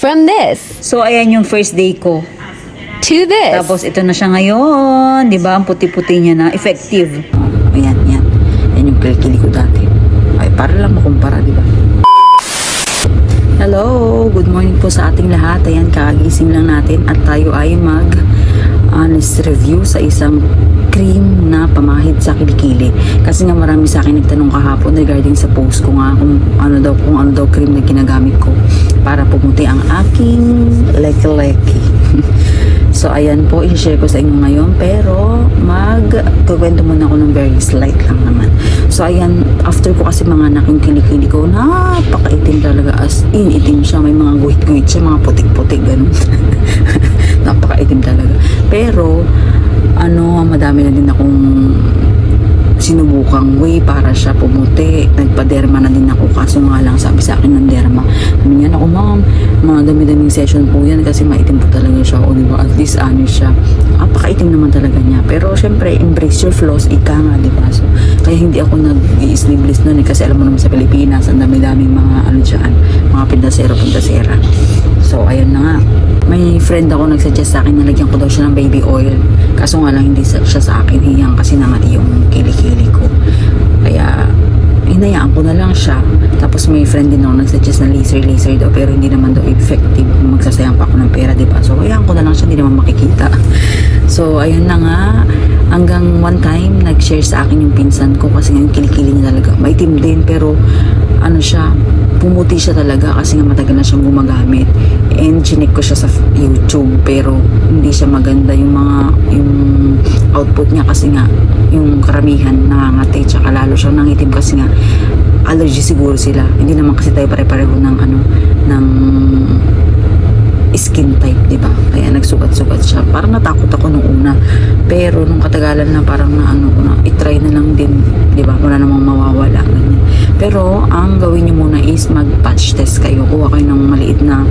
From this So, ayan yung first day ko. to this. Tapos, ito na siya ngayon. Di ba? Ang puti-puti niya na. Effective. Ayan, yan. Yan yung kilikili ko dati. Ay, para lang makumpara, di ba? Hello! Good morning po sa ating lahat. Ayan, kakagising lang natin at tayo ay honest review sa isang cream na pamahid sa kilikili. Kasi nga marami sa akin nagtanong kahapon regarding sa post ko nga kung ano daw cream na ginagamit ko para pumuti ang aking leki-leki. So, ayan po, i-share ko sa inyo ngayon. Pero, magkukwento muna ako ng very slight lang naman. So, ayan, after ko kasi mga anak yung kilikili ko, napakaitim talaga. As in, itim siya. May mga guhit-guhit siya, mga putik-putik, ganun. Napakaitim talaga. Pero, madami na din akong sinubukang way para siya pumuti. Nagpa-derma na din ako. Kaso nga lang, sabi sa akin ng derma, sabi niya, ako ma'am, mga dami-daming session po yan kasi maitim po talaga siya. O diba, at least siya. Napakaitim naman talaga niya. Pero syempre, embrace your flaws, ika nga, diba? So, kaya hindi ako nag-i-sleeveless nun kasi alam mo naman sa Pilipinas, ang dami-daming mga dyan, mga pindasera. So, ayun na nga. May friend ako nagsuggest sa akin na lagyan ko daw siya ng baby oil. Kaso nga lang hindi siya sa akin hiyang kasi nangati yung kilikili ko. Kaya hinayaan ko na lang siya. Tapos may friend din ako nagsuggest na laser daw pero hindi naman daw effective kung magsasayang pa ako ng pera, diba? So hayaan ko na lang siya, hindi naman makikita. So ayun na nga, hanggang one time nag-share sa akin yung pinsan ko kasi yung kilikili niya talaga maitim din pero siya, pumuti siya talaga kasi nga matagal na siyang gumagamit. And chinek ko siya sa YouTube pero hindi siya maganda yung output niya kasi nga yung karamihan nangangati tsaka lalo siyang nangitim kasi nga allergy siguro sila. Hindi naman kasi tayo pare-pareho ng ng skin type, di ba? Kaya nagsugat-sugat siya. Parang natakot ako nung una. Pero nung katagalan na parang i-try na lang din, di ba? Wala namang mawawala. Ganyan. Pero ang gawin niyo muna is mag-patch test kayo. Kuha kayo ng maliit na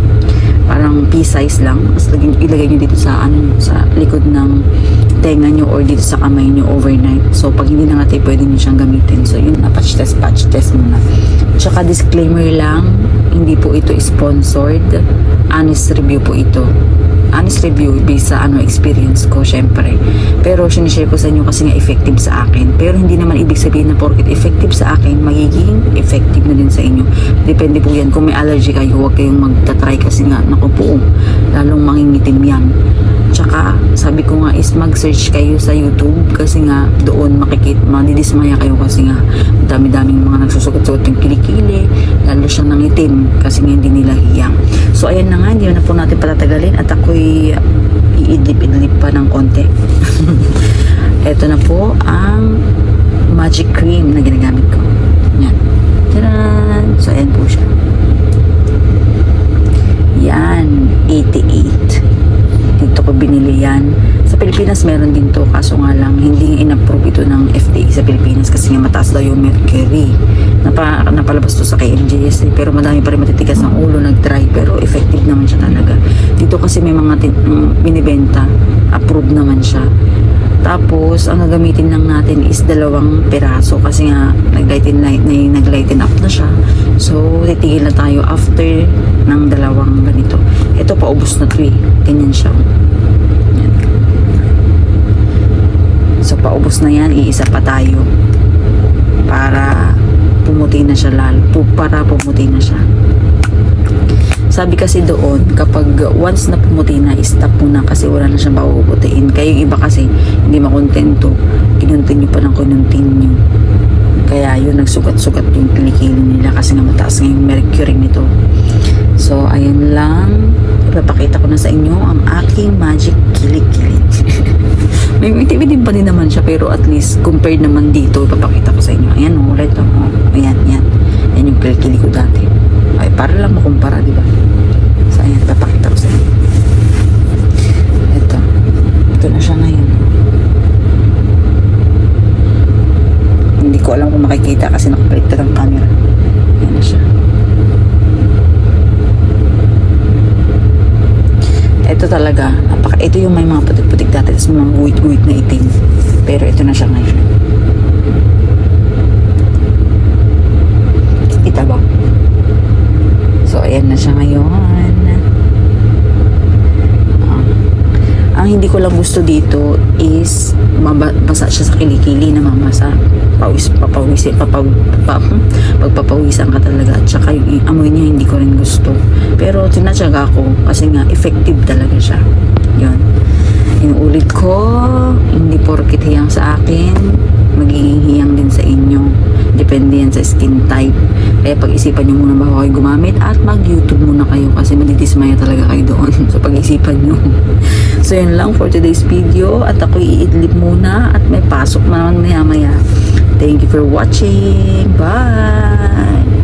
parang pea-size lang. Tapos ilagay niyo dito sa sa likod ng tenga niyo or dito sa kamay niyo overnight. So pag hindi na nga tayo pwede niyo siyang gamitin. So yun na, patch test muna. Tsaka disclaimer lang, hindi po ito sponsored. Honest review po ito. Honest review based sa experience ko, syempre. Pero sinishare ko sa inyo kasi nga effective sa akin. Pero hindi naman ibig sabihin na porket effective sa akin, magiging effective na din sa inyo. Depende po yan. Kung may allergy kayo, huwag kayong magta-try kasi nga, naku po, lalong mangingitim yan. Tsaka, sabi ko nga is mag-search kayo sa YouTube kasi nga doon madidismaya kayo kasi nga dami-daming mga nagsusugat-sugat yung kilikili, lalo siyang nangitim kasi nga hindi nila hiyang. So, ayan na nga, hindi na po natin patatagalin at ako'y iidlip-idlip pa ng konti. Ito na po ang magic cream na ginagamit ko. Yan. Tadaan! So, ayan po siya. Yan. 88. Dito ko binili yan. Sa Pilipinas meron din to kaso nga lang hindi in-approve ito ng FDA sa Pilipinas kasi nga mataas daw yung mercury. Napalabas to sa KNJS pero madami pa rin matitigas ng ulo nag-try pero effective naman siya talaga. Dito kasi may mga binibenta, approved naman siya. Tapos ang gagamitin lang natin is 2 piraso kasi nga nag-lighten up na siya. So titigil na tayo after ng 2 ganito. Ito paubos na 3. Ganyan siya. Yan. So paubos na yan, iisa pa tayo para pumuti na siya pumuti na siya. Sabi kasi doon, kapag once na pumuti na, stop muna kasi wala na siyang papuputiin. Kayo yung iba kasi, hindi makontento. Kinuntin nyo pa ng kinuntin nyo. Kaya yun, nagsugat-sugat yung kilikili nila kasi nga mataas nga yung mercury nito. So, ayan lang. Ipapakita ko na sa inyo ang aking magic kilikili. May TV din pa din naman siya, pero at least, compared naman dito, ipapakita ko sa inyo. Ayan, ulit. Ayan. Ayan yung kilikili ko dati. Ay, para lang makumpara, di ba? So, ayan, papakita ko sa inyo. Ito na siya ngayon. Hindi ko alam kung makikita kasi nakabaliktad ang camera. Ayan na siya. Ito talaga, ito yung may mga putik-putik dati, tapos mga guhit-guhit na itim. Pero ito na siya ngayon. Kita ba? So, ayan na siya ngayon. hindi ko lang gusto dito is mabasa siya sa kilikili, namamasa. Pagpapawisan ka talaga. At saka yung amoy niya hindi ko rin gusto. Pero tinatsaga ko kasi nga effective talaga siya. Yun. Inuulit ko, hindi porkit hiyang sa akin, magiging hiyang din sa inyo. Depende yan sa skin type. Kaya pag-isipan nyo muna bago kayo gumamit at mag-YouTube muna kayo kasi madidismaya talaga kayo doon sa pag-isipan nyo. So yun lang for today's video at ako iidlip muna at may pasok naman maya-maya. Thank you for watching. Bye!